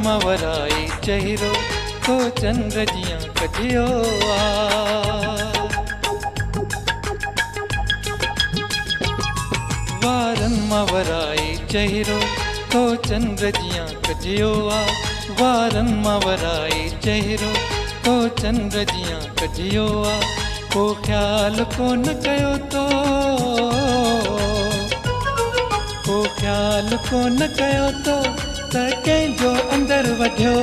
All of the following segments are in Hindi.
मां वराई चहिरो तो चंद्र जियां कढियो वारन मां वराई चहिरो तो चंद्र जियां कढियो वारन मां वराई चहिरो तो चंद्र जियां कढियो को ख्याल कोन कयो तो को ख्याल कोन कयो तो त कंहिंजो अंदर वधियो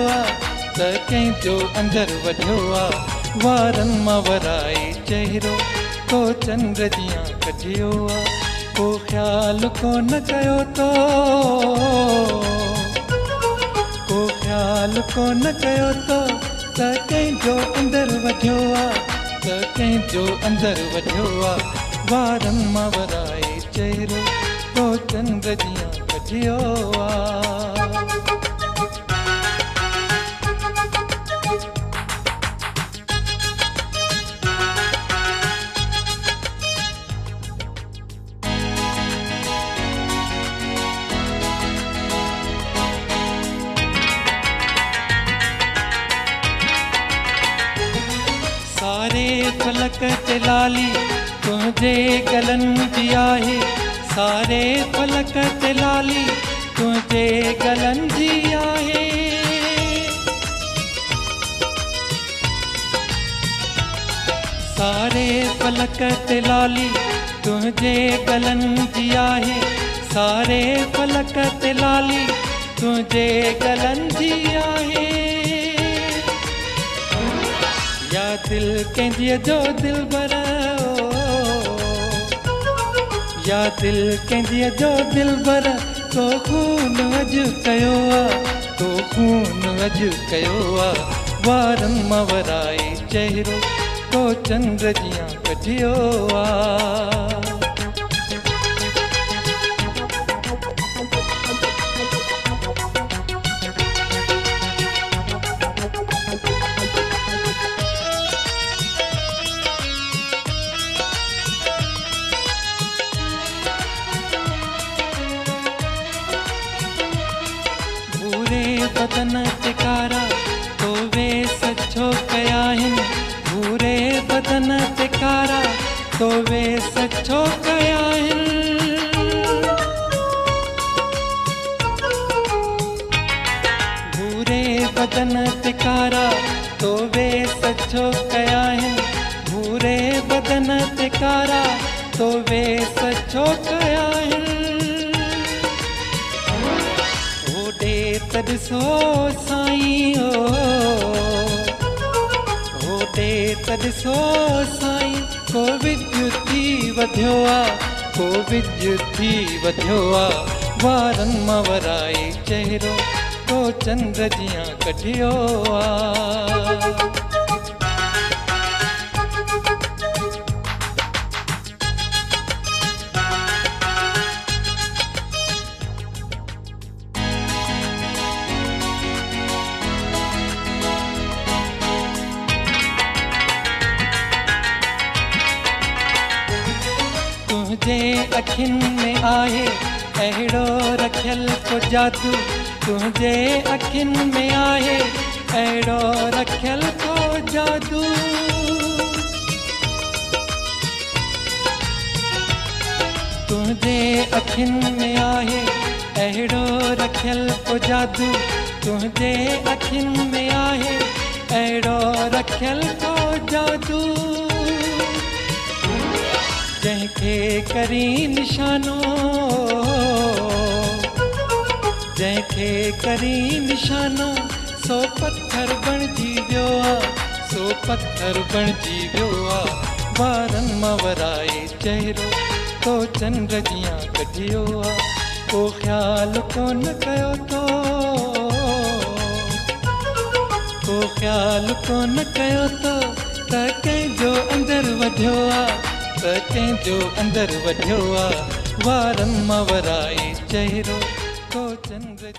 त कंहिंजो अंदर वधियो वारन मां वराई चहिरो तो चंद्र जियां कढियो को ख्याल कोन कयो तो को ख्याल कोन कयो तो त कंहिंजो अंदर वधियो त कंहिंजो अंदर वधियो वारन मां वराई चहिरो तो चंद्र जियां कढियो सारे फलक ते लाली तुझे गलन जी आहे सारे फलक ते लाली तुझे गलन जी आहे सारे फलक ते लाली तुझे गलन जी आहे सारे फलक ते लाली तुझे गलन जी आहे या दिल कंहिंजीअ जो दिलबर या दिल कंहिंजीअ जो दिलबर तो खून अॼु कयो तो खून अॼु कयो वारन मां वराई चहिरो तो चंद्र जियां कढियो बदन ते कारा तो वे सचो कया आहिनि भूरे बदन ते कारा तो वे सचो कया आहिनि भूरे बदन ते कारा तो वे सचो कया आहिनि भूरे बदन ते कारा तो वे सचो कया आहिनि त ॾिसो साईं होॾे त ॾिसो साईं को विद्युती वधियो को विद्युती वधियो वारन मां वराई चहिरो तो चंद्र जियां कढियो तुझे अखियुनि में आहे अहिड़ो रखियल को जादू तुझे अखियुनि में आहे अहिड़ो रखियल को जादू तुझे अखियुनि में आहे अहिड़ो रखियल को जादू तुझे अखियुनि में आहे अहिड़ो रखियल को जादू जंहिंखे करी निशानो जंहिंखे करी निशानो सो पत्थर बणिजी वियो सो पत्थर बणिजी वियो वारन मां वराई चहिरो तो चंद्र जियां कढियो को ख्याल कोन कयो तो को ख्याल कोन कयो तो त कंहिंजो अंदर वधियो त कंहिंजो अंदर वधियो वारन मां वराई चहिरो तो चंद्र